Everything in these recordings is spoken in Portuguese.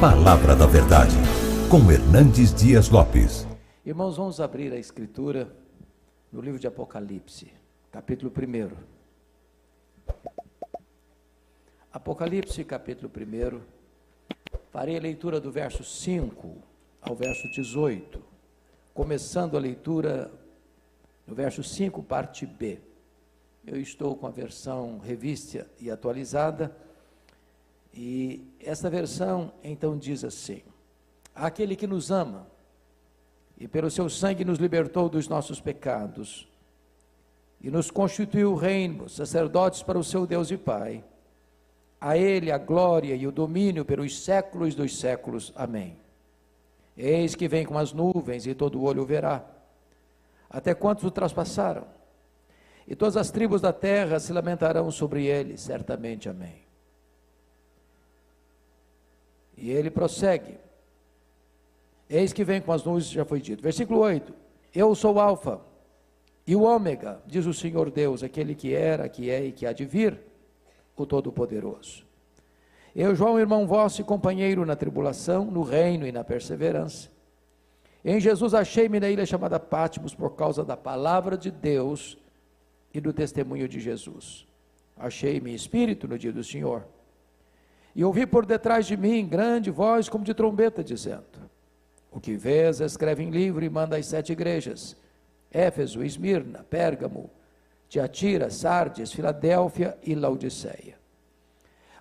Palavra da Verdade, com Hernandes Dias Lopes. Irmãos, vamos abrir a Escritura no livro de Apocalipse, capítulo 1. Apocalipse, capítulo 1, farei a leitura do verso 5 ao verso 18, começando a leitura no verso 5, parte B. Eu estou com a versão revista e atualizada, e essa versão então diz assim: aquele que nos ama e pelo seu sangue nos libertou dos nossos pecados e nos constituiu reino, sacerdotes para o seu Deus e Pai, a ele a glória e o domínio pelos séculos dos séculos. Amém. Eis que vem com as nuvens e todo olho o verá, até quantos o traspassaram, e todas as tribos da terra se lamentarão sobre ele, certamente. Amém. E ele prossegue: eis que vem com as nuvens, já foi dito. Versículo 8: eu sou o Alfa e o Ômega, diz o Senhor Deus, aquele que era, que é e que há de vir, o Todo-Poderoso. Eu, João, irmão vosso e companheiro na tribulação, no reino e na perseverança, em Jesus achei-me na ilha chamada Patmos, por causa da palavra de Deus e do testemunho de Jesus. Achei-me em espírito no dia do Senhor, e ouvi por detrás de mim grande voz como de trombeta, dizendo: o que vês, escreve em livro e manda às 7 igrejas: Éfeso, Esmirna, Pérgamo, Tiatira, Sardes, Filadélfia e Laodiceia.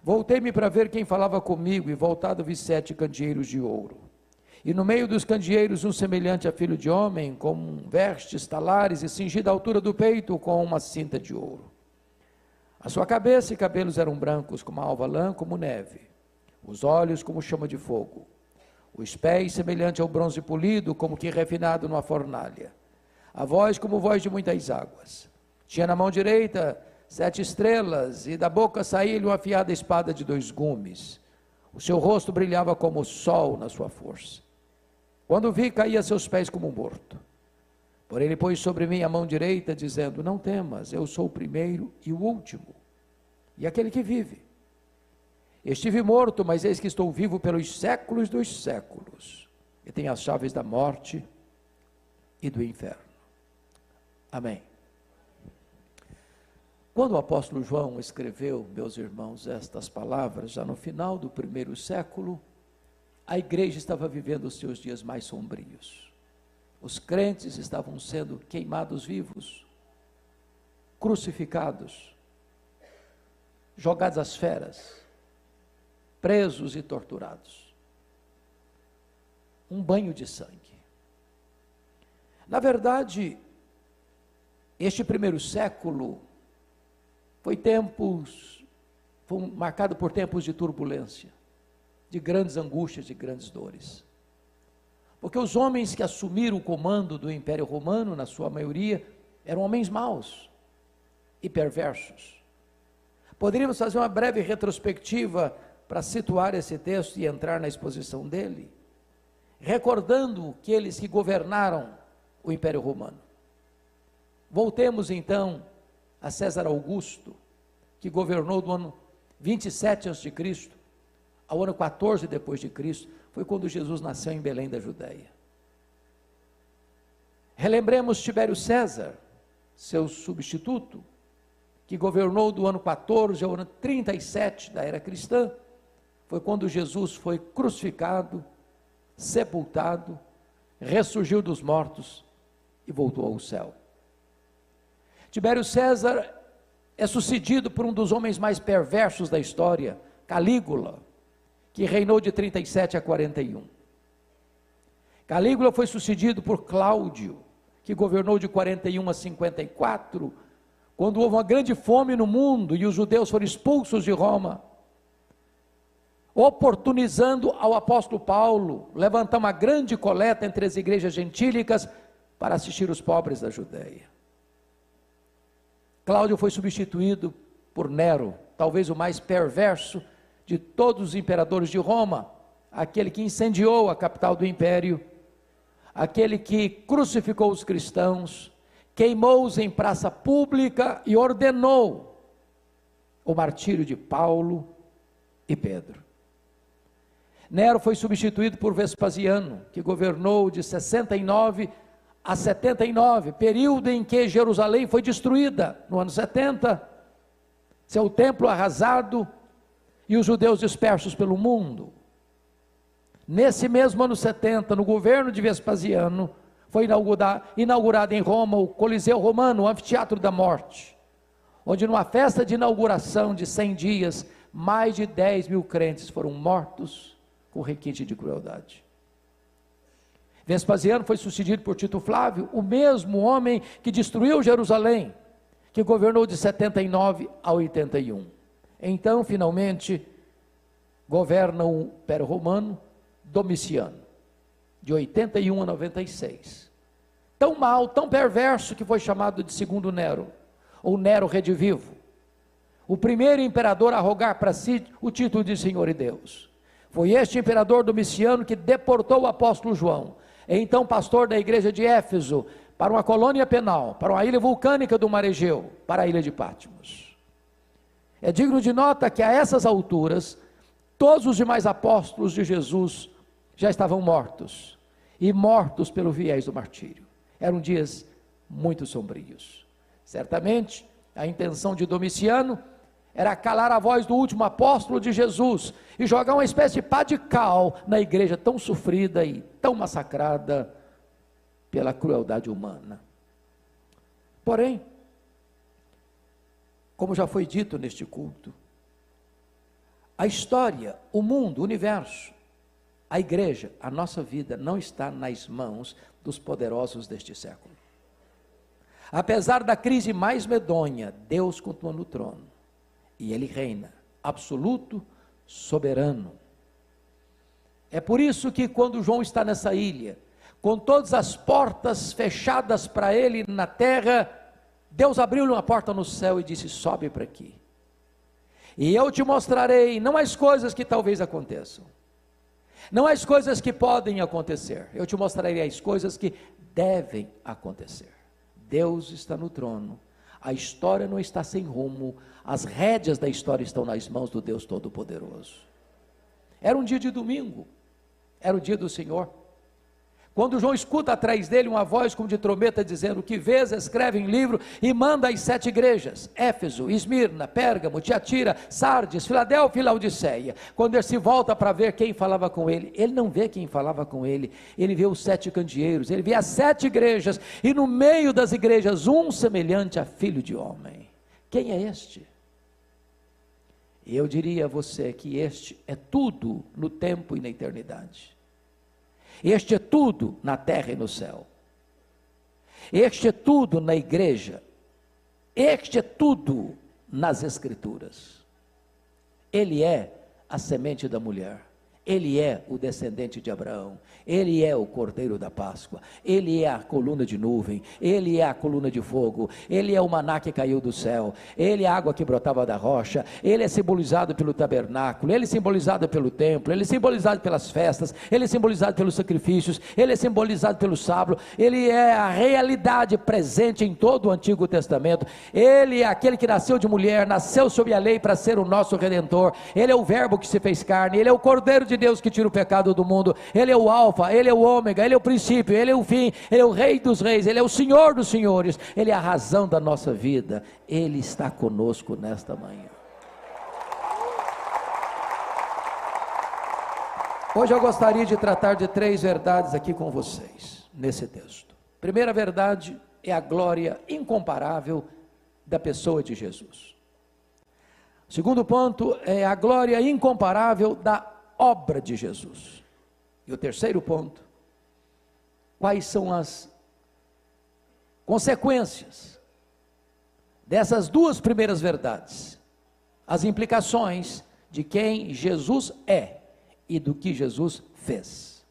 Voltei-me para ver quem falava comigo, e voltado vi 7 candeeiros de ouro, e no meio dos candeeiros um semelhante a filho de homem, com vestes talares e cingido à altura do peito com uma cinta de ouro. A sua cabeça e cabelos eram brancos como a alva lã, como neve, os olhos como chama de fogo, os pés semelhante ao bronze polido, como que refinado numa fornalha, a voz como voz de muitas águas. Tinha na mão direita 7 estrelas, e da boca saía-lhe uma afiada espada de 2 gumes. O seu rosto brilhava como o sol na sua força. Quando vi, caí a seus pés como morto. Porém ele pôs sobre mim a mão direita, dizendo: não temas, eu sou o primeiro e o último, e aquele que vive. Estive morto, mas eis que estou vivo pelos séculos dos séculos, e tenho as chaves da morte e do inferno. Amém. Quando o apóstolo João escreveu, meus irmãos, estas palavras, já no final do 1º século, a igreja estava vivendo os seus dias mais sombrios. Os crentes estavam sendo queimados vivos, crucificados, jogados às feras, presos e torturados. Um banho de sangue. Na verdade, este 1º século foi marcado por tempos de turbulência, de grandes angústias, de grandes dores. Porque os homens que assumiram o comando do Império Romano, na sua maioria, eram homens maus e perversos. Poderíamos fazer uma breve retrospectiva para situar esse texto e entrar na exposição dele, recordando aqueles que governaram o Império Romano. Voltemos então a César Augusto, que governou do ano 27 a.C. ao ano 14 depois de Cristo, foi quando Jesus nasceu em Belém da Judéia. Relembremos Tibério César, seu substituto, que governou do ano 14 ao ano 37 da era cristã, foi quando Jesus foi crucificado, sepultado, ressurgiu dos mortos e voltou ao céu. Tibério César é sucedido por um dos homens mais perversos da história, Calígula, que reinou de 37 a 41. Calígula foi sucedido por Cláudio, que governou de 41 a 54, quando houve uma grande fome no mundo e os judeus foram expulsos de Roma, oportunizando ao apóstolo Paulo levantar uma grande coleta entre as igrejas gentílicas para assistir os pobres da Judéia. Cláudio foi substituído por Nero, talvez o mais perverso de todos os imperadores de Roma, aquele que incendiou a capital do império, aquele que crucificou os cristãos, queimou-os em praça pública e ordenou o martírio de Paulo e Pedro. Nero foi substituído por Vespasiano, que governou de 69 a 79, período em que Jerusalém foi destruída, no ano 70, seu templo arrasado e os judeus dispersos pelo mundo. Nesse mesmo ano 70, no governo de Vespasiano, foi inaugurado em Roma o Coliseu Romano, o Anfiteatro da Morte, onde numa festa de inauguração de 100 dias, mais de 10 mil crentes foram mortos com requinte de crueldade. Vespasiano foi sucedido por Tito Flávio, o mesmo homem que destruiu Jerusalém, que governou de 79 a 81. Então, finalmente, governa o Império Romano, Domiciano, de 81 a 96. Tão mau, tão perverso, que foi chamado de segundo Nero, ou Nero redivivo. O primeiro imperador a rogar para si o título de Senhor e Deus. Foi este imperador Domiciano que deportou o apóstolo João, então pastor da igreja de Éfeso, para uma colônia penal, para uma ilha vulcânica do Mar Egeu, para a ilha de Patmos. É digno de nota que a essas alturas, todos os demais apóstolos de Jesus já estavam mortos, e mortos pelo viés do martírio. Eram dias muito sombrios. Certamente, a intenção de Domiciano era calar a voz do último apóstolo de Jesus, e jogar uma espécie de pá de cal na igreja tão sofrida e tão massacrada pela crueldade humana. Porém, como já foi dito neste culto, a história, o mundo, o universo, a igreja, a nossa vida não está nas mãos dos poderosos deste século. Apesar da crise mais medonha, Deus continua no trono, e Ele reina, absoluto, soberano. É por isso que quando João está nessa ilha, com todas as portas fechadas para ele na terra, Deus abriu-lhe uma porta no céu e disse: sobe para aqui, e eu te mostrarei, não as coisas que talvez aconteçam, não as coisas que podem acontecer, eu te mostrarei as coisas que devem acontecer. Deus está no trono, a história não está sem rumo, as rédeas da história estão nas mãos do Deus Todo-Poderoso. Era um dia de domingo, era o dia do Senhor, quando João escuta atrás dele uma voz como de trombeta dizendo: que vês, escreve em livro e manda às 7 igrejas, Éfeso, Esmirna, Pérgamo, Tiatira, Sardes, Filadélfia e Laodiceia. Quando ele se volta para ver quem falava com ele, ele não vê quem falava com ele, ele vê os 7 candeeiros, ele vê as 7 igrejas, e no meio das igrejas um semelhante a filho de homem. Quem é este? Eu diria a você que este é tudo no tempo e na eternidade. Este é tudo na terra e no céu. Este é tudo na igreja. Este é tudo nas escrituras. Ele é a semente da mulher. Ele é o descendente de Abraão, ele é o Cordeiro da Páscoa, ele é a coluna de nuvem, ele é a coluna de fogo, ele é o maná que caiu do céu, ele é a água que brotava da rocha, ele é simbolizado pelo tabernáculo, ele é simbolizado pelo templo, ele é simbolizado pelas festas, ele é simbolizado pelos sacrifícios, ele é simbolizado pelo sábado, ele é a realidade presente em todo o Antigo Testamento, ele é aquele que nasceu de mulher, nasceu sob a lei para ser o nosso Redentor, ele é o verbo que se fez carne, ele é o Cordeiro de Deus que tira o pecado do mundo, ele é o alfa, ele é o ômega, ele é o princípio, ele é o fim, ele é o rei dos reis, ele é o senhor dos senhores, ele é a razão da nossa vida, ele está conosco nesta manhã. Hoje eu gostaria de tratar de 3 verdades aqui com vocês, nesse texto. Primeira verdade é a glória incomparável da pessoa de Jesus. Segundo ponto é a glória incomparável da obra de Jesus. E o terceiro ponto, quais são as consequências dessas 2 primeiras verdades, as implicações de quem Jesus é e do que Jesus fez.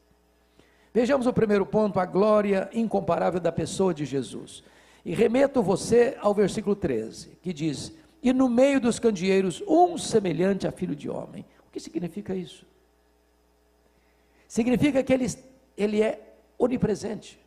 Vejamos o primeiro ponto, a glória incomparável da pessoa de Jesus, e remeto você ao versículo 13, que diz: e no meio dos candeeiros um semelhante a filho de homem. O que significa isso? Significa que ele é onipresente.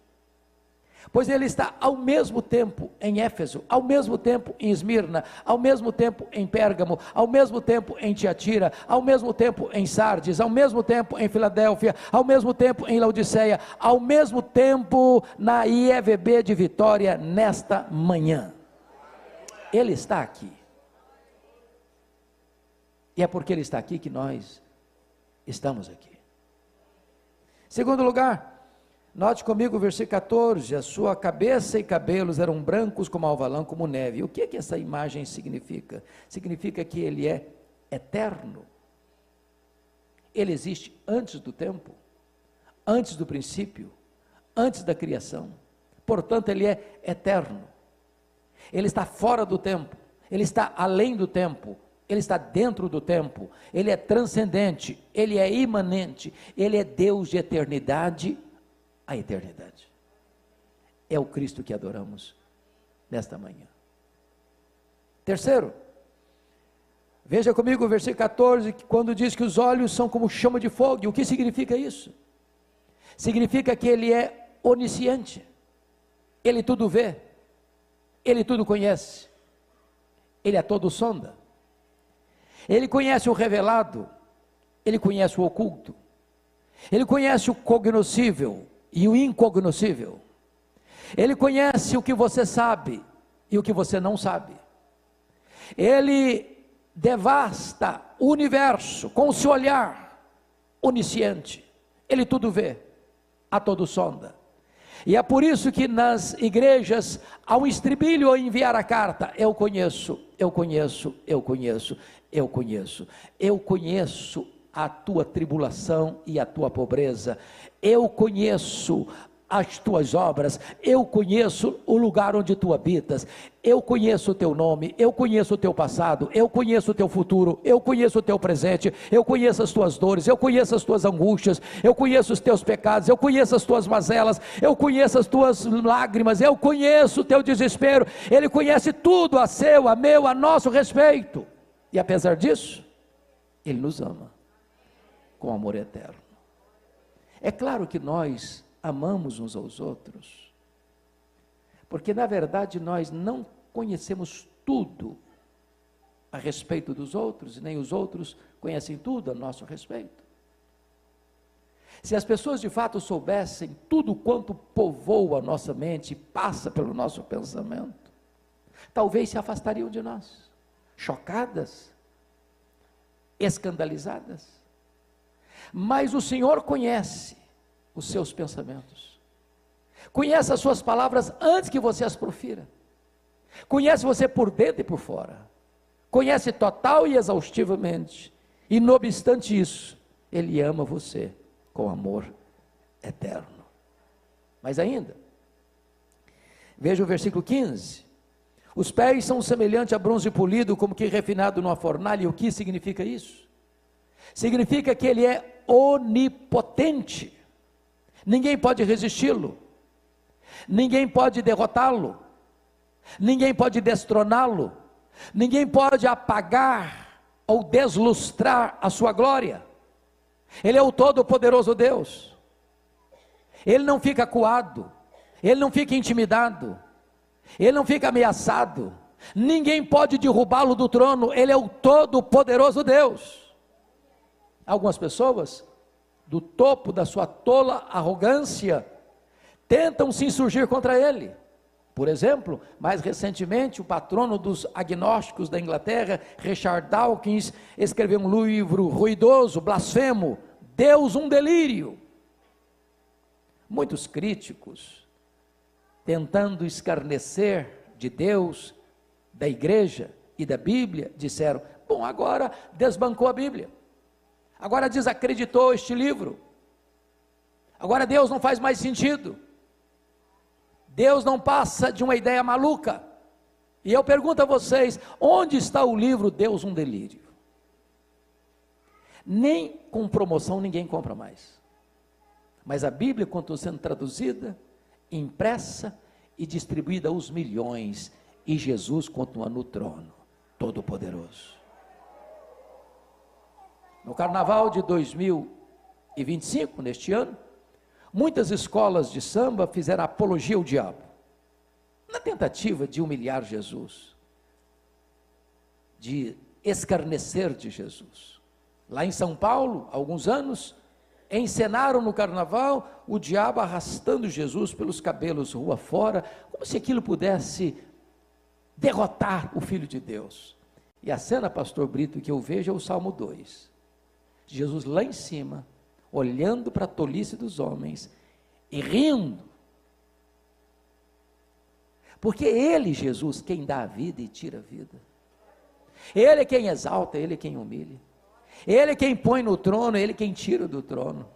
Pois ele está ao mesmo tempo em Éfeso, ao mesmo tempo em Esmirna, ao mesmo tempo em Pérgamo, ao mesmo tempo em Tiatira, ao mesmo tempo em Sardes, ao mesmo tempo em Filadélfia, ao mesmo tempo em Laodiceia, ao mesmo tempo na IEVB de Vitória nesta manhã. Ele está aqui. E é porque ele está aqui que nós estamos aqui. Segundo lugar, note comigo o versículo 14, a sua cabeça e cabelos eram brancos como alvalã, como neve. O que é que essa imagem significa? Significa que ele é eterno. Ele existe antes do tempo, antes do princípio, antes da criação. Portanto, ele é eterno. Ele está fora do tempo, ele está além do tempo, ele está dentro do tempo, ele é transcendente, ele é imanente, ele é Deus de eternidade a eternidade. É o Cristo que adoramos nesta manhã. Terceiro, veja comigo o versículo 14, quando diz que os olhos são como chama de fogo. E o que significa isso? Significa que ele é onisciente, ele tudo vê, ele tudo conhece, ele é todo sonda, ele conhece o revelado, ele conhece o oculto, ele conhece o cognoscível e o incognoscível, ele conhece o que você sabe e o que você não sabe, ele devasta o universo com o seu olhar onisciente, ele tudo vê, a todo sonda. E é por isso que nas igrejas há um estribilho ao enviar a carta: eu conheço, eu conheço, eu conheço, eu conheço, eu conheço a tua tribulação e a tua pobreza, eu conheço as tuas obras, eu conheço o lugar onde tu habitas, eu conheço o teu nome, eu conheço o teu passado, eu conheço o teu futuro, eu conheço o teu presente, eu conheço as tuas dores, eu conheço as tuas angústias, eu conheço os teus pecados, eu conheço as tuas mazelas, eu conheço as tuas lágrimas, eu conheço o teu desespero. Ele conhece tudo a seu, a meu, a nosso respeito, e apesar disso, Ele nos ama com amor eterno. É claro que nós amamos uns aos outros, porque na verdade nós não conhecemos tudo a respeito dos outros, e nem os outros conhecem tudo a nosso respeito. Se as pessoas de fato soubessem tudo quanto povoa a nossa mente e passa pelo nosso pensamento, talvez se afastariam de nós, chocadas, escandalizadas. Mas o Senhor conhece os seus pensamentos, conhece as suas palavras antes que você as profira, conhece você por dentro e por fora, conhece total e exaustivamente, e não obstante isso, Ele ama você com amor eterno. Mas ainda, veja o versículo 15, os pés são semelhantes a bronze polido, como que refinado numa fornalha. E o que significa isso? Significa que Ele é onipotente, ninguém pode resisti-lo, ninguém pode derrotá-lo, ninguém pode destroná-lo, ninguém pode apagar ou deslustrar a sua glória. Ele é o todo-poderoso Deus, Ele não fica acuado, Ele não fica intimidado, Ele não fica ameaçado, ninguém pode derrubá-lo do trono. Ele é o todo-poderoso Deus. Algumas pessoas, do topo da sua tola arrogância, tentam se insurgir contra ele. Por exemplo, mais recentemente, o patrono dos agnósticos da Inglaterra, Richard Dawkins, escreveu um livro ruidoso, blasfemo, Deus um delírio. Muitos críticos, tentando escarnecer de Deus, da igreja e da Bíblia, disseram: bom, agora desbancou a Bíblia, agora desacreditou este livro, agora Deus não faz mais sentido, Deus não passa de uma ideia maluca. E eu pergunto a vocês, onde está o livro Deus um delírio? Nem com promoção ninguém compra mais, mas a Bíblia continua sendo traduzida, impressa e distribuída aos milhões, e Jesus continua no trono, todo-poderoso. No carnaval de 2025, neste ano, Muitas escolas de samba fizeram apologia ao diabo, na tentativa de humilhar Jesus, de escarnecer de Jesus. Lá em São Paulo, há alguns anos, encenaram no carnaval o diabo arrastando Jesus pelos cabelos rua fora, como se aquilo pudesse derrotar o Filho de Deus. E a cena, pastor Brito, que eu vejo é o Salmo 2. Jesus lá em cima, olhando para a tolice dos homens e rindo. Porque ele, Jesus, quem dá a vida e tira a vida. Ele é quem exalta, ele é quem humilha. Ele é quem põe no trono, ele é quem tira do trono.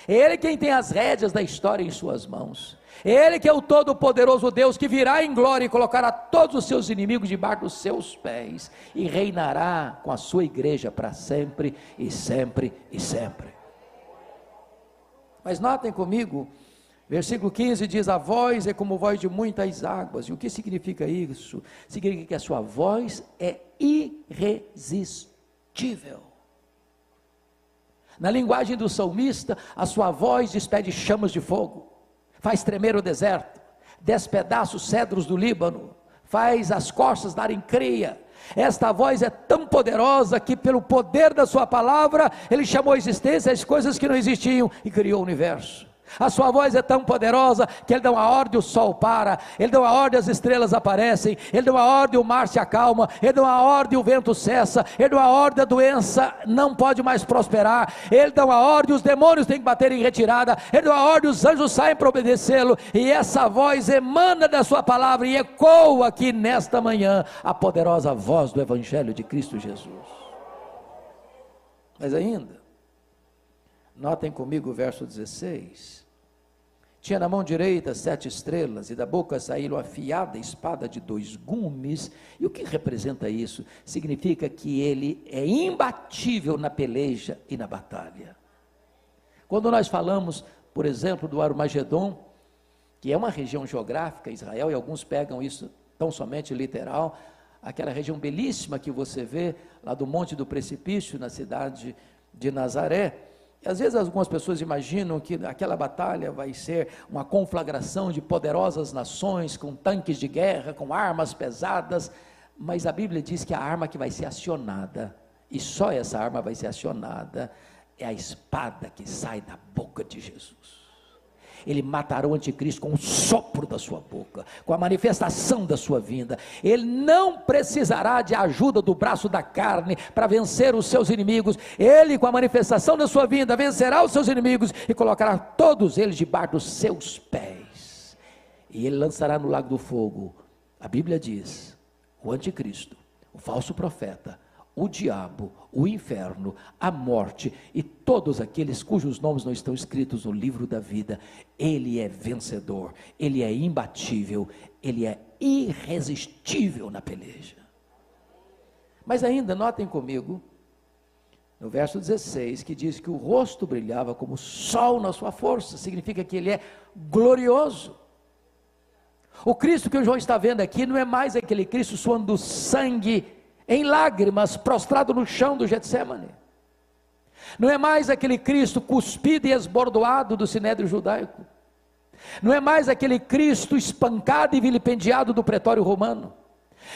Ele é quem tem as rédeas da história em suas mãos. Ele que é o todo-poderoso Deus, que virá em glória e colocará todos os seus inimigos debaixo dos seus pés, e reinará com a sua igreja para sempre, e sempre, e sempre. Mas notem comigo, versículo 15 diz, a voz é como voz de muitas águas. E o que significa isso? Significa que a sua voz é irresistível. Na linguagem do salmista, a sua voz despede chamas de fogo, faz tremer o deserto, despedaça os cedros do Líbano, faz as costas darem cria. Esta voz é tão poderosa que pelo poder da sua palavra, ele chamou à existência as coisas que não existiam e criou o universo. A sua voz é tão poderosa que ele dá uma ordem, o sol para, ele dá uma ordem, as estrelas aparecem, ele dá uma ordem, o mar se acalma, ele dá uma ordem, o vento cessa, ele dá uma ordem, a doença não pode mais prosperar, ele dá uma ordem, os demônios têm que bater em retirada, ele dá uma ordem, os anjos saem para obedecê-lo, e essa voz emana da sua palavra e ecoa aqui nesta manhã a poderosa voz do Evangelho de Cristo Jesus. Mas ainda, notem comigo o verso 16, tinha na mão direita 7 estrelas, e da boca saíram afiada espada de 2 gumes, e o que representa isso? Significa que ele é imbatível na peleja e na batalha. Quando nós falamos, por exemplo, do Armagedon, que é uma região geográfica, Israel, e alguns pegam isso tão somente literal, aquela região belíssima que você vê, lá do Monte do Precipício, na cidade de Nazaré. E às vezes algumas pessoas imaginam que aquela batalha vai ser uma conflagração de poderosas nações, com tanques de guerra, com armas pesadas, mas a Bíblia diz que a arma que vai ser acionada, e só essa arma vai ser acionada, é a espada que sai da boca de Jesus. Ele matará o anticristo com o sopro da sua boca, com a manifestação da sua vinda. Ele não precisará de ajuda do braço da carne para vencer os seus inimigos. Ele, com a manifestação da sua vinda, vencerá os seus inimigos e colocará todos eles debaixo dos seus pés. E ele lançará no lago do fogo, a Bíblia diz, o anticristo, o falso profeta, o diabo, o inferno, a morte e todos aqueles cujos nomes não estão escritos no livro da vida. Ele é vencedor, ele é imbatível, ele é irresistível na peleja. Mas ainda, notem comigo, no verso 16, que diz que o rosto brilhava como o sol na sua força, significa que ele é glorioso. O Cristo que o João está vendo aqui não é mais aquele Cristo suando sangue em lágrimas, prostrado no chão do Getsemane. Não é mais aquele Cristo cuspido e esbordoado do sinédrio judaico. Não é mais aquele Cristo espancado e vilipendiado do pretório romano.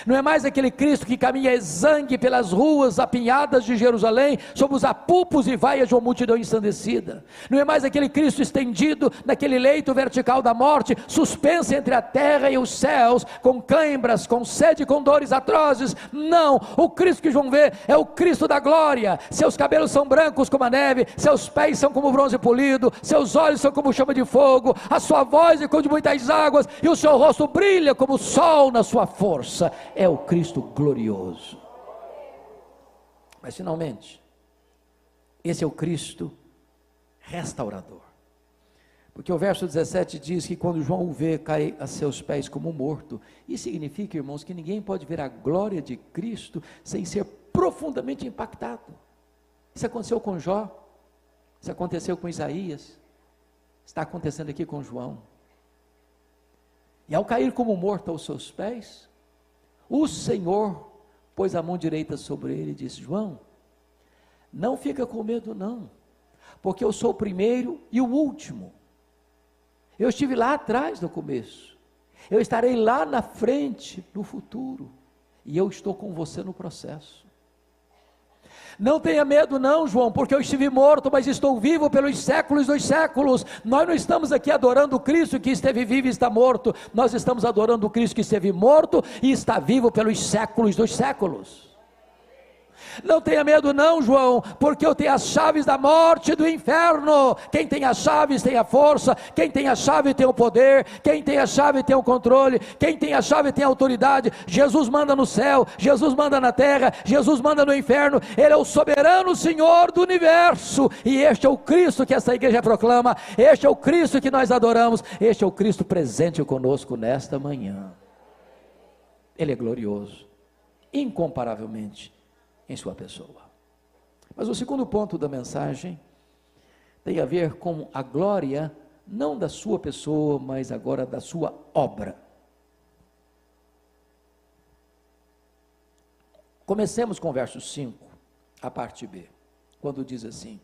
Não é mais aquele Cristo que caminha exangue pelas ruas apinhadas de Jerusalém, sob os apupos e vaias de uma multidão ensandecida. Não é mais aquele Cristo estendido naquele leito vertical da morte, suspenso entre a terra e os céus, com cãibras, com sede, com dores atrozes. Não, o Cristo que João vê é o Cristo da glória. Seus cabelos são brancos como a neve, seus pés são como bronze polido, seus olhos são como chama de fogo, a sua voz é como de muitas águas, e o seu rosto brilha como o sol na sua força. É o Cristo glorioso. Mas finalmente, esse é o Cristo restaurador, porque o verso 17 diz que quando João o vê, cai a seus pés como morto. Isso significa, irmãos, que ninguém pode ver a glória de Cristo sem ser profundamente impactado. Isso aconteceu com Jó, isso aconteceu com Isaías, está acontecendo aqui com João. E ao cair como morto aos seus pés, o Senhor pôs a mão direita sobre ele e disse: João, não fica com medo não, porque eu sou o primeiro e o último, Eu estive lá atrás no começo, eu estarei lá na frente no futuro, e eu estou com você no processo. Não tenha medo não, João, porque eu estive morto, mas estou vivo pelos séculos dos séculos. Nós não estamos aqui adorando o Cristo que esteve vivo e está morto, nós estamos adorando o Cristo que esteve morto e está vivo pelos séculos dos séculos. Não tenha medo não, João, porque eu tenho as chaves da morte e do inferno. Quem tem as chaves tem a força, quem tem a chave tem o poder, quem tem a chave tem o controle, quem tem a chave tem a autoridade. Jesus manda no céu, Jesus manda na terra, Jesus manda no inferno. Ele é o soberano Senhor do universo, e este é o Cristo que essa igreja proclama, este é o Cristo que nós adoramos, este é o Cristo presente conosco nesta manhã. Ele é glorioso, incomparavelmente, em sua pessoa. Mas o segundo ponto da mensagem tem a ver com a glória, não da sua pessoa, mas agora da sua obra. Comecemos com o verso 5, a parte B, quando diz assim: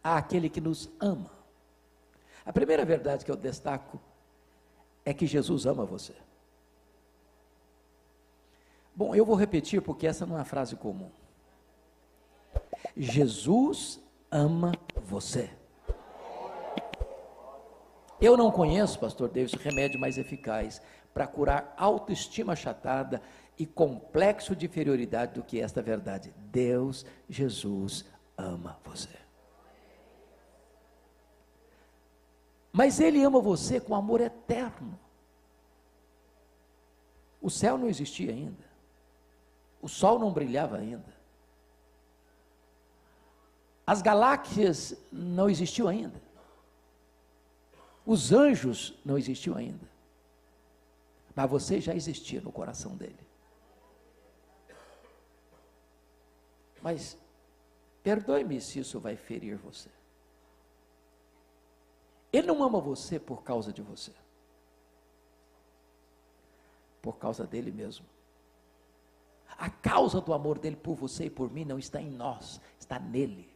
há aquele que nos ama. A primeira verdade que eu destaco é que Jesus ama você. Bom, eu vou repetir porque essa não é uma frase comum. Jesus ama você. Eu não conheço, pastor Davis, remédio mais eficaz para curar autoestima achatada e complexo de inferioridade do que esta verdade. Deus, Jesus, ama você. Mas Ele ama você com amor eterno. O céu não existia ainda. O sol não brilhava ainda. As galáxias não existiam ainda. Os anjos não existiam ainda. Mas você já existia no coração dele. Mas, perdoe-me se isso vai ferir você. Ele não ama você por causa de você. Por causa dele mesmo. A causa do amor dele por você e por mim não está em nós, está nele.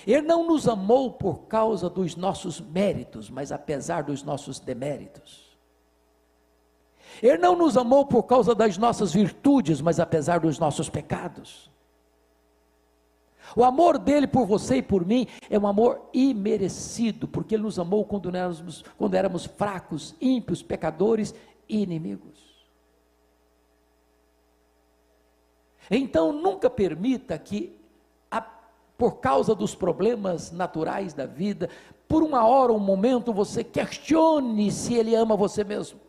Ele não nos amou por causa dos nossos méritos, mas apesar dos nossos deméritos. Ele não nos amou por causa das nossas virtudes, mas apesar dos nossos pecados. O amor dele por você e por mim é um amor imerecido, porque ele nos amou quando éramos fracos, ímpios, pecadores e inimigos. Então nunca permita que, por causa dos problemas naturais da vida, por uma hora, um momento, você questione se ele ama você mesmo.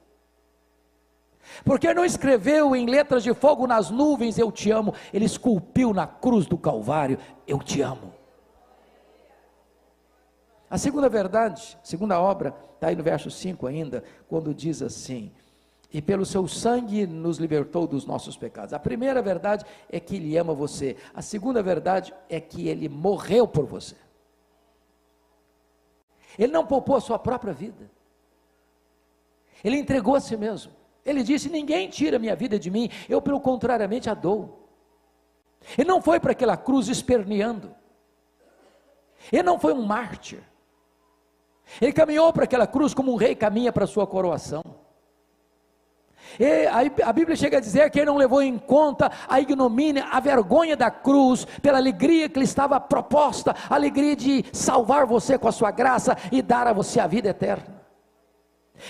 Porque ele não escreveu em letras de fogo nas nuvens, eu te amo, ele esculpiu na cruz do Calvário, eu te amo. A segunda verdade, segunda obra, está aí no verso 5 ainda, quando diz assim: e pelo seu sangue nos libertou dos nossos pecados. A primeira verdade é que ele ama você. A segunda verdade é que ele morreu por você. Ele não poupou a sua própria vida. Ele entregou a si mesmo. Ele disse: ninguém tira a minha vida de mim, eu pelo contrariamente a dou. Ele não foi para aquela cruz esperneando. Ele não foi um mártir. Ele caminhou para aquela cruz como um rei caminha para a sua coroação. E a Bíblia chega a dizer que ele não levou em conta a ignomínia, a vergonha da cruz, pela alegria que lhe estava proposta, a alegria de salvar você com a sua graça e dar a você a vida eterna.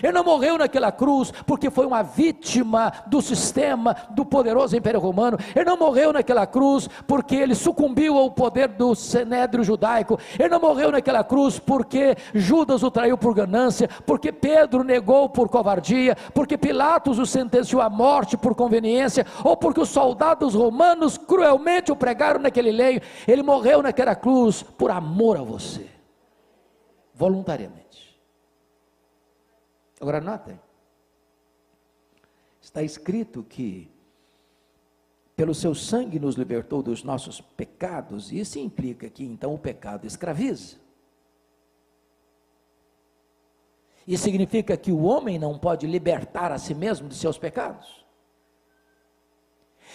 Ele não morreu naquela cruz porque foi uma vítima do sistema do poderoso Império Romano. Ele não morreu naquela cruz porque ele sucumbiu ao poder do Sinédrio judaico. Ele não morreu naquela cruz porque Judas o traiu por ganância, porque Pedro negou por covardia, porque Pilatos o sentenciou à morte por conveniência, ou porque os soldados romanos cruelmente o pregaram naquele leito. Ele morreu naquela cruz por amor a você, voluntariamente. Agora notem, está escrito que pelo seu sangue nos libertou dos nossos pecados, e isso implica que então o pecado escraviza. Isso significa que o homem não pode libertar a si mesmo de seus pecados.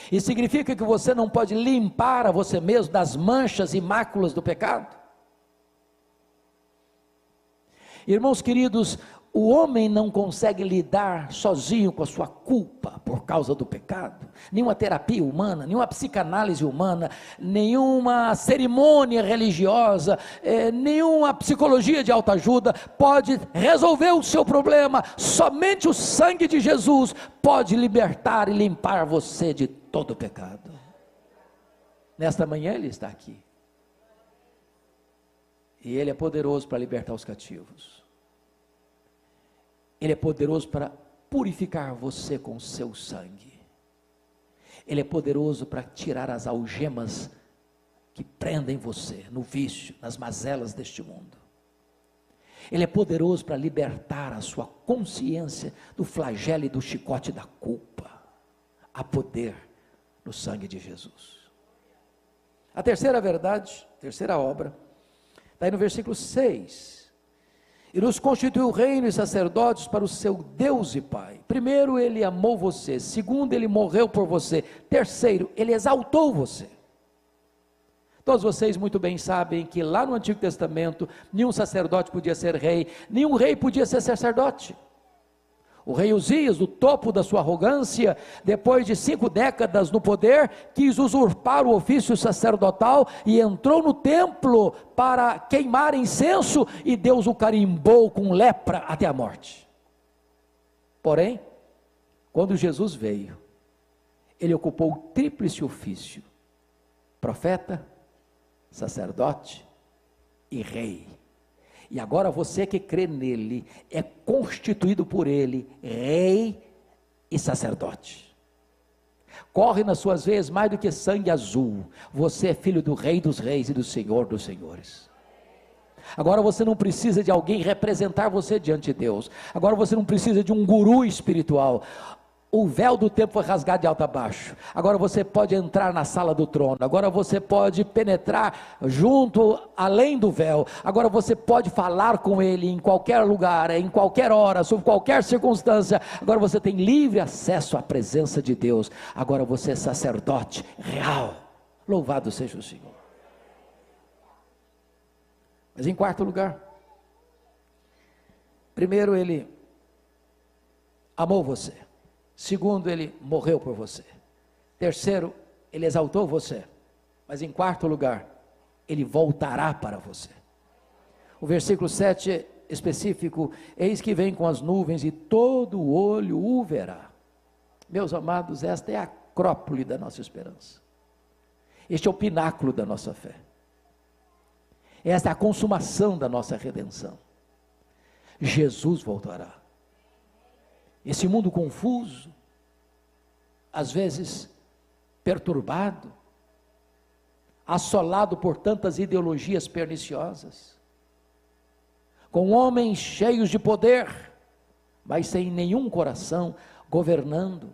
Isso significa que você não pode limpar a você mesmo das manchas e máculas do pecado. Irmãos queridos, o homem não consegue lidar sozinho com a sua culpa por causa do pecado. Nenhuma terapia humana, nenhuma psicanálise humana, nenhuma cerimônia religiosa, nenhuma psicologia de autoajuda pode resolver o seu problema. Somente o sangue de Jesus pode libertar e limpar você de todo o pecado. Nesta manhã Ele está aqui. E Ele é poderoso para libertar os cativos. Ele é poderoso para purificar você com o seu sangue. Ele é poderoso para tirar as algemas que prendem você no vício, nas mazelas deste mundo. Ele é poderoso para libertar a sua consciência do flagelo e do chicote da culpa. Há poder no sangue de Jesus. A terceira verdade, terceira obra, está aí no versículo 6. E nos constituiu reino e sacerdotes para o seu Deus e Pai. Primeiro, Ele amou você. Segundo, Ele morreu por você. Terceiro, Ele exaltou você. Todos vocês muito bem sabem que lá no Antigo Testamento, nenhum sacerdote podia ser rei, nenhum rei podia ser sacerdote. O rei Uzias, do topo da sua arrogância, depois de 5 décadas no poder, quis usurpar o ofício sacerdotal e entrou no templo para queimar incenso, e Deus o carimbou com lepra até a morte. Porém, quando Jesus veio, Ele ocupou o tríplice ofício: profeta, sacerdote e rei. E agora você que crê nele, é constituído por ele, rei e sacerdote. Corre nas suas veias mais do que sangue azul. Você é filho do Rei dos Reis e do Senhor dos Senhores. Agora você não precisa de alguém representar você diante de Deus. Agora você não precisa de um guru espiritual. O véu do tempo foi rasgado de alto a baixo. Agora você pode entrar na sala do trono. Agora você pode penetrar junto, além do véu. Agora você pode falar com Ele em qualquer lugar, em qualquer hora, sob qualquer circunstância. Agora você tem livre acesso à presença de Deus. Agora você é sacerdote real. Louvado seja o Senhor. Mas em quarto lugar, primeiro, Ele amou você. Segundo, Ele morreu por você. Terceiro, Ele exaltou você. Mas em quarto lugar, Ele voltará para você. O versículo 7 é específico: eis que vem com as nuvens e todo olho o verá. Meus amados, esta é a acrópole da nossa esperança. Este é o pináculo da nossa fé. Esta é a consumação da nossa redenção. Jesus voltará. Esse mundo confuso, às vezes perturbado, assolado por tantas ideologias perniciosas, com homens cheios de poder, mas sem nenhum coração, governando.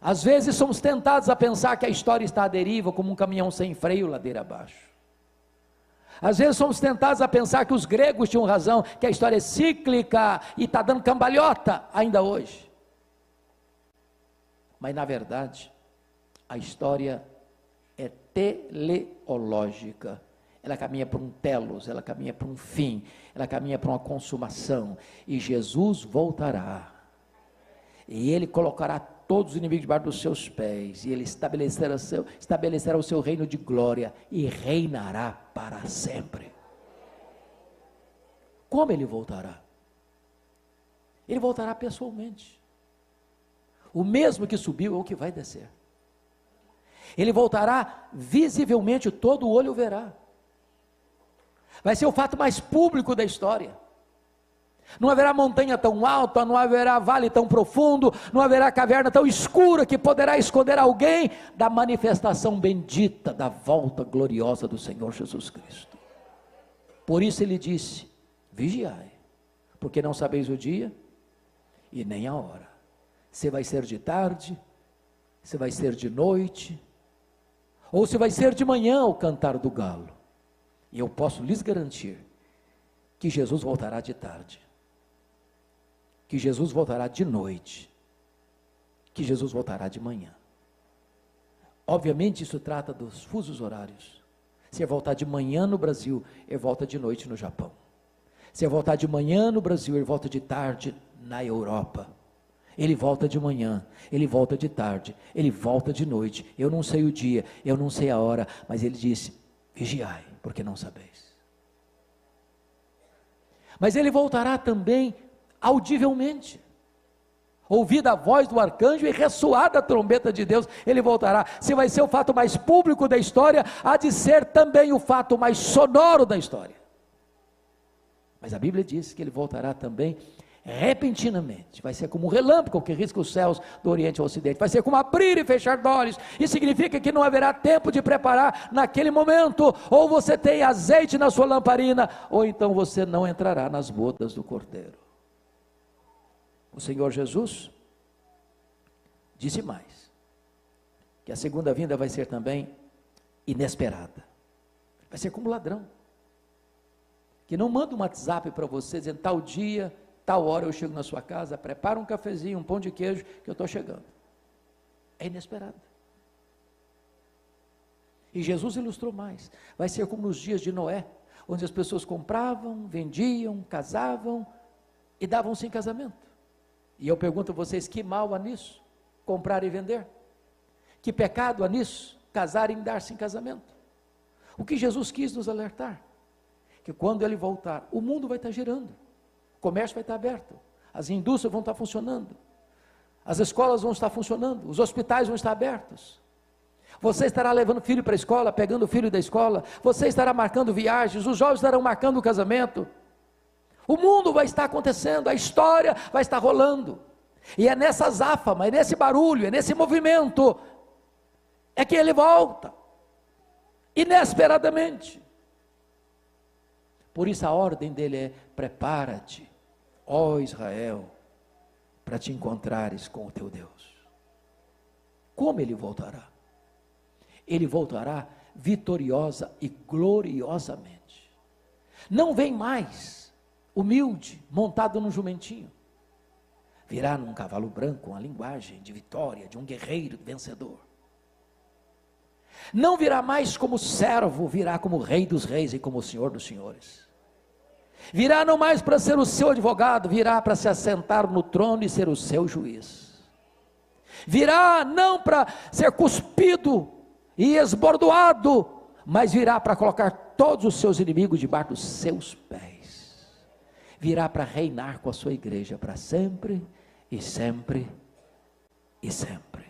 Às vezes somos tentados a pensar que a história está à deriva, como um caminhão sem freio, ladeira abaixo. Às vezes somos tentados a pensar que os gregos tinham razão, que a história é cíclica e está dando cambalhota ainda hoje. Mas na verdade, a história é teleológica. Ela caminha para um telos, ela caminha para um fim, ela caminha para uma consumação. E Jesus voltará. E Ele colocará todos os inimigos debaixo dos seus pés, e Ele estabelecerá o seu reino de glória, e reinará para sempre. Como Ele voltará? Ele voltará pessoalmente. O mesmo que subiu é o que vai descer. Ele voltará visivelmente, todo o olho verá. Vai ser o fato mais público da história. Não haverá montanha tão alta, não haverá vale tão profundo, não haverá caverna tão escura que poderá esconder alguém da manifestação bendita, da volta gloriosa do Senhor Jesus Cristo. Por isso Ele disse: vigiai, porque não sabeis o dia e nem a hora. Se vai ser de tarde, se vai ser de noite, ou se vai ser de manhã ao cantar do galo. E eu posso lhes garantir que Jesus voltará de tarde, que Jesus voltará de noite, que Jesus voltará de manhã. Obviamente isso trata dos fusos horários. Se é voltar de manhã no Brasil, é volta de noite no Japão. Se ele voltar de manhã no Brasil, ele volta de tarde na Europa. Ele volta de manhã, ele volta de tarde, ele volta de noite. Eu não sei o dia, eu não sei a hora, mas ele disse: vigiai, porque não sabeis. Mas ele voltará também audivelmente. Ouvida a voz do arcanjo e ressoada a trombeta de Deus, ele voltará. Se vai ser o fato mais público da história, há de ser também o fato mais sonoro da história. Mas a Bíblia diz que ele voltará também repentinamente. Vai ser como um relâmpago que risca os céus do oriente ao ocidente. Vai ser como abrir e fechar de olhos. Isso significa que não haverá tempo de preparar naquele momento. Ou você tem azeite na sua lamparina, ou então você não entrará nas bodas do Cordeiro. O Senhor Jesus disse mais, que a segunda vinda vai ser também inesperada. Vai ser como ladrão, que não manda um WhatsApp para você dizendo: tal dia, tal hora eu chego na sua casa, prepara um cafezinho, um pão de queijo, que eu estou chegando. É inesperado. E Jesus ilustrou mais. Vai ser como nos dias de Noé, onde as pessoas compravam, vendiam, casavam e davam-se em casamento. E eu pergunto a vocês: que mal há nisso? Comprar e vender? Que pecado há nisso? Casar e dar-se em casamento? O que Jesus quis nos alertar? Que quando ele voltar, o mundo vai estar girando, o comércio vai estar aberto, as indústrias vão estar funcionando, as escolas vão estar funcionando, os hospitais vão estar abertos. Você estará levando filho para a escola, pegando o filho da escola, você estará marcando viagens, os jovens estarão marcando o casamento. O mundo vai estar acontecendo, a história vai estar rolando, e é nessa azáfama, é nesse barulho, é nesse movimento, é que ele volta, inesperadamente. Por isso a ordem dele é: prepara-te, ó Israel, para te encontrares com o teu Deus. Como ele voltará? Ele voltará vitoriosa e gloriosamente. Não vem mais humilde, montado num jumentinho. Virá num cavalo branco, uma linguagem de vitória, de um guerreiro vencedor. Não virá mais como servo, virá como Rei dos reis e como Senhor dos senhores. Virá não mais para ser o seu advogado, virá para se assentar no trono e ser o seu juiz. Virá não para ser cuspido e esbordoado, mas virá para colocar todos os seus inimigos debaixo dos seus pés. Virá para reinar com a sua igreja para sempre e sempre e sempre.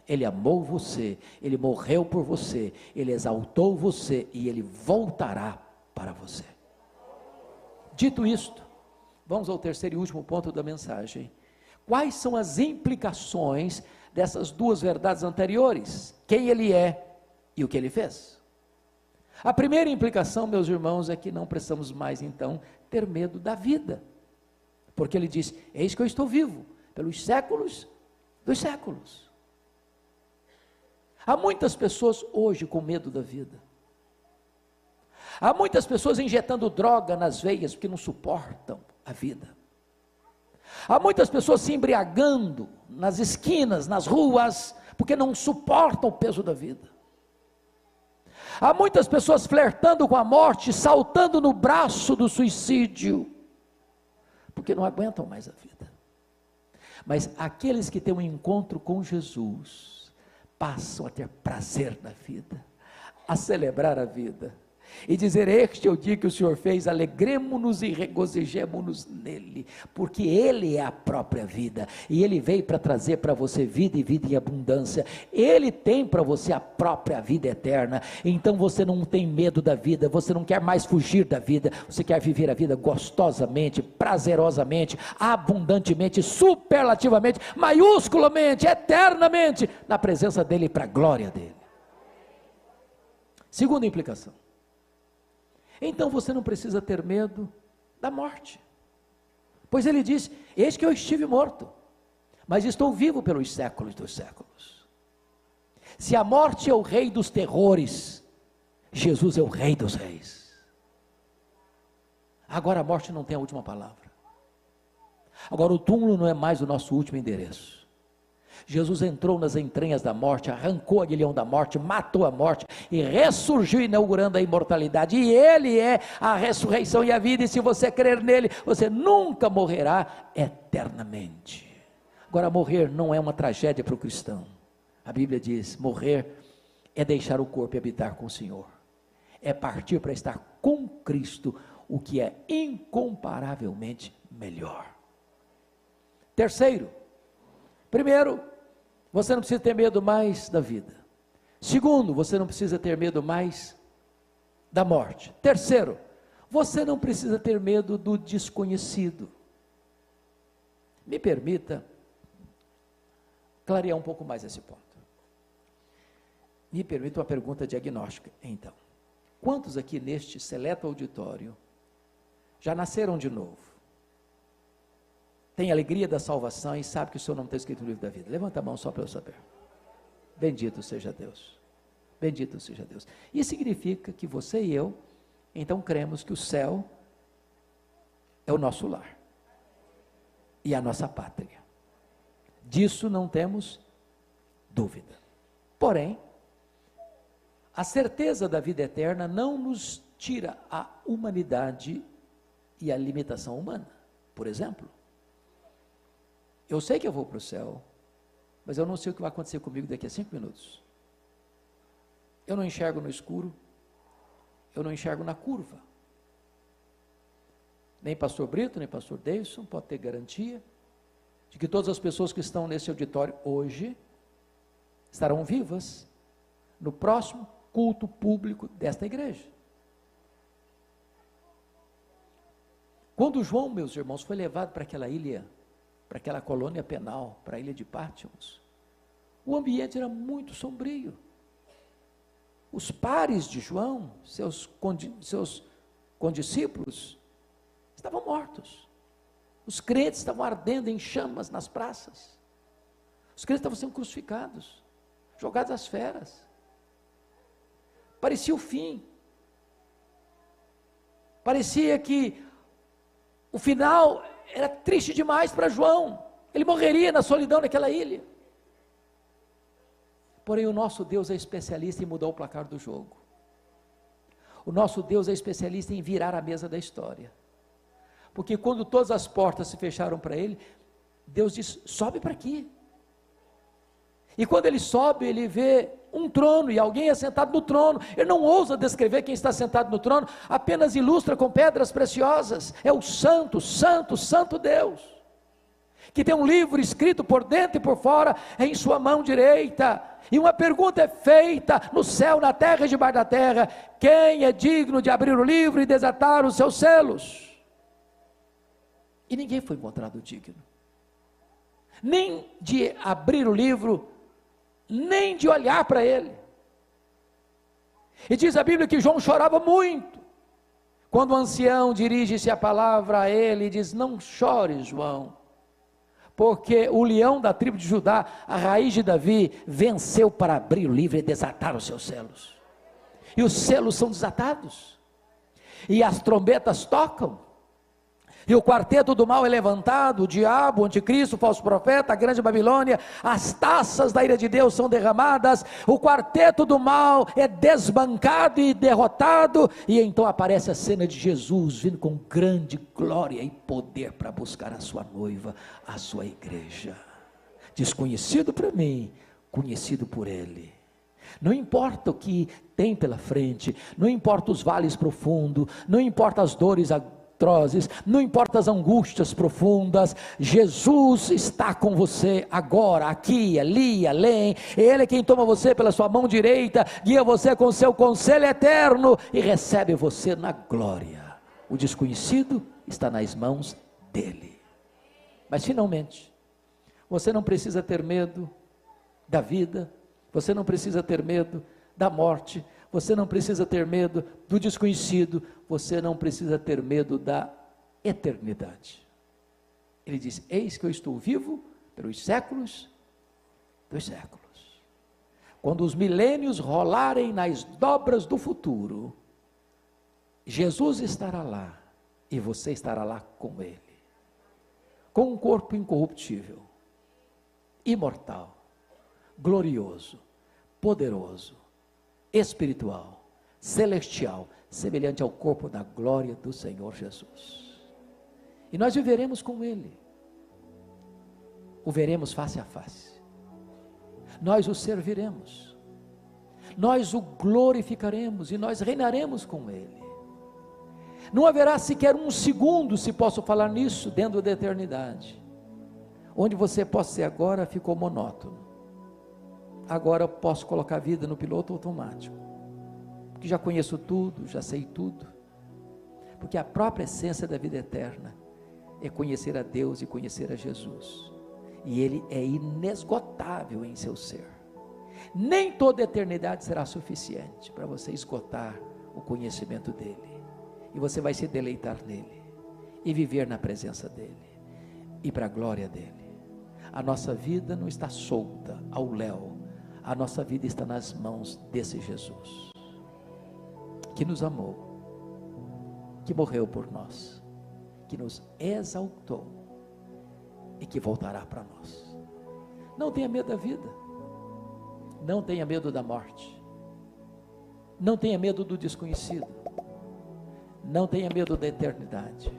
Ele amou você, ele morreu por você, ele exaltou você e ele voltará para você. Dito isto, vamos ao terceiro e último ponto da mensagem. Quais são as implicações dessas duas verdades anteriores? Quem ele é e o que ele fez? A primeira implicação, meus irmãos, é que não precisamos mais então ter medo da vida, porque ele diz: eis que eu estou vivo pelos séculos dos séculos. Há muitas pessoas hoje com medo da vida. Há muitas pessoas injetando droga nas veias porque não suportam a vida. Há muitas pessoas se embriagando nas esquinas, nas ruas, porque não suportam o peso da vida. Há muitas pessoas flertando com a morte, saltando no braço do suicídio, porque não aguentam mais a vida. Mas aqueles que têm um encontro com Jesus, passam a ter prazer na vida, a celebrar a vida, e dizer: este é o dia que o Senhor fez, alegremo-nos e regozijemo-nos nele, porque ele é a própria vida, e ele veio para trazer para você vida e vida em abundância. Ele tem para você a própria vida eterna. Então você não tem medo da vida, você não quer mais fugir da vida, você quer viver a vida gostosamente, prazerosamente, abundantemente, superlativamente, maiusculamente, eternamente, na presença dele e para a glória dele. Segunda implicação: então você não precisa ter medo da morte, pois ele diz: eis que eu estive morto, mas estou vivo pelos séculos dos séculos. Se a morte é o rei dos terrores, Jesus é o rei dos reis. Agora a morte não tem a última palavra. Agora o túmulo não é mais o nosso último endereço. Jesus entrou nas entranhas da morte, arrancou o aguilhão da morte, matou a morte e ressurgiu, inaugurando a imortalidade. E Ele é a ressurreição e a vida, e se você crer nele, você nunca morrerá eternamente. Agora, morrer não é uma tragédia para o cristão. A Bíblia diz: morrer é deixar o corpo e habitar com o Senhor, é partir para estar com Cristo, o que é incomparavelmente melhor. Terceiro, primeiro, você não precisa ter medo mais da vida. Segundo, você não precisa ter medo mais da morte. Terceiro, você não precisa ter medo do desconhecido. Me permita clarear um pouco mais esse ponto. Me permita uma pergunta diagnóstica, então. Quantos aqui neste seleto auditório já nasceram de novo? Tem alegria da salvação e sabe que o seu nome está escrito no livro da vida? Levanta a mão só para eu saber. Bendito seja Deus. Bendito seja Deus. Isso significa que você e eu, então, cremos que o céu é o nosso lar e a nossa pátria. Disso não temos dúvida. Porém, a certeza da vida eterna não nos tira a humanidade e a limitação humana. Por exemplo, eu sei que eu vou para o céu, mas eu não sei o que vai acontecer comigo daqui a 5 minutos. Eu não enxergo no escuro, eu não enxergo na curva. Nem pastor Brito, nem pastor Davidson pode ter garantia de que todas as pessoas que estão nesse auditório hoje estarão vivas no próximo culto público desta igreja. Quando João, meus irmãos, foi levado para aquela ilha, para aquela colônia penal, para a ilha de Pátimos, o ambiente era muito sombrio. Os pares de João, seus condiscípulos, estavam mortos. Os crentes estavam ardendo em chamas nas praças. Os crentes estavam sendo crucificados, jogados às feras. Parecia o fim. Parecia que o final era triste demais para João. Ele morreria na solidão daquela ilha. Porém, o nosso Deus é especialista em mudar o placar do jogo. O nosso Deus é especialista em virar a mesa da história. Porque quando todas as portas se fecharam para ele, Deus diz: sobe para aqui. E quando ele sobe, ele vê um trono e alguém é sentado no trono. Ele não ousa descrever quem está sentado no trono, apenas ilustra com pedras preciosas. É o santo, santo, santo Deus, que tem um livro escrito por dentro e por fora em sua mão direita. E uma pergunta é feita no céu, na terra e debaixo da terra: quem é digno de abrir o livro e desatar os seus selos? E ninguém foi encontrado digno, nem de abrir o livro, nem de olhar para ele. E diz a Bíblia que João chorava muito. Quando o ancião dirige-se a palavra a ele e diz: não chores, João, porque o leão da tribo de Judá, a raiz de Davi, venceu para abrir o livro e desatar os seus selos. E os selos são desatados, e as trombetas tocam, e o quarteto do mal é levantado, o diabo, o anticristo, o falso profeta, a grande Babilônia, as taças da ira de Deus são derramadas, o quarteto do mal é desbancado e derrotado, e então aparece a cena de Jesus vindo com grande glória e poder para buscar a sua noiva, a sua igreja. Desconhecido para mim, conhecido por ele. Não importa o que tem pela frente, não importa os vales profundos, não importa as dores atrozes, não importa as angústias profundas, Jesus está com você agora, aqui, ali, além. Ele é quem toma você pela sua mão direita, guia você com o seu conselho eterno e recebe você na glória. O desconhecido está nas mãos dele. Mas finalmente, você não precisa ter medo da vida, você não precisa ter medo da morte, você não precisa ter medo do desconhecido, você não precisa ter medo da eternidade. Ele diz: eis que eu estou vivo pelos séculos dos séculos. Quando os milênios rolarem nas dobras do futuro, Jesus estará lá e você estará lá com ele, com um corpo incorruptível, imortal, glorioso, poderoso, espiritual, celestial, semelhante ao corpo da glória do Senhor Jesus. E nós viveremos com Ele, o veremos face a face, nós o serviremos, nós o glorificaremos e nós reinaremos com Ele. Não haverá sequer um segundo, se posso falar nisso, dentro da eternidade, onde você possa ser agora ficou monótono, agora eu posso colocar a vida no piloto automático, porque já conheço tudo, já sei tudo, porque a própria essência da vida eterna é conhecer a Deus e conhecer a Jesus, e Ele é inesgotável em seu ser. Nem toda a eternidade será suficiente para você esgotar o conhecimento dEle, e você vai se deleitar nele, e viver na presença dEle, e para a glória dEle. A nossa vida não está solta ao léu, a nossa vida está nas mãos desse Jesus, que nos amou, que morreu por nós, que nos exaltou, e que voltará para nós. Não tenha medo da vida, não tenha medo da morte, não tenha medo do desconhecido, não tenha medo da eternidade,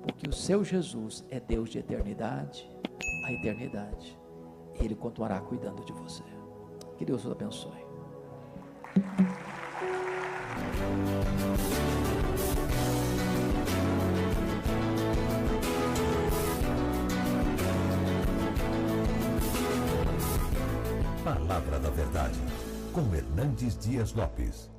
porque o seu Jesus é Deus de eternidade a eternidade, Ele continuará cuidando de você. Que Deus os abençoe. Palavra da Verdade, com Hernandes Dias Lopes.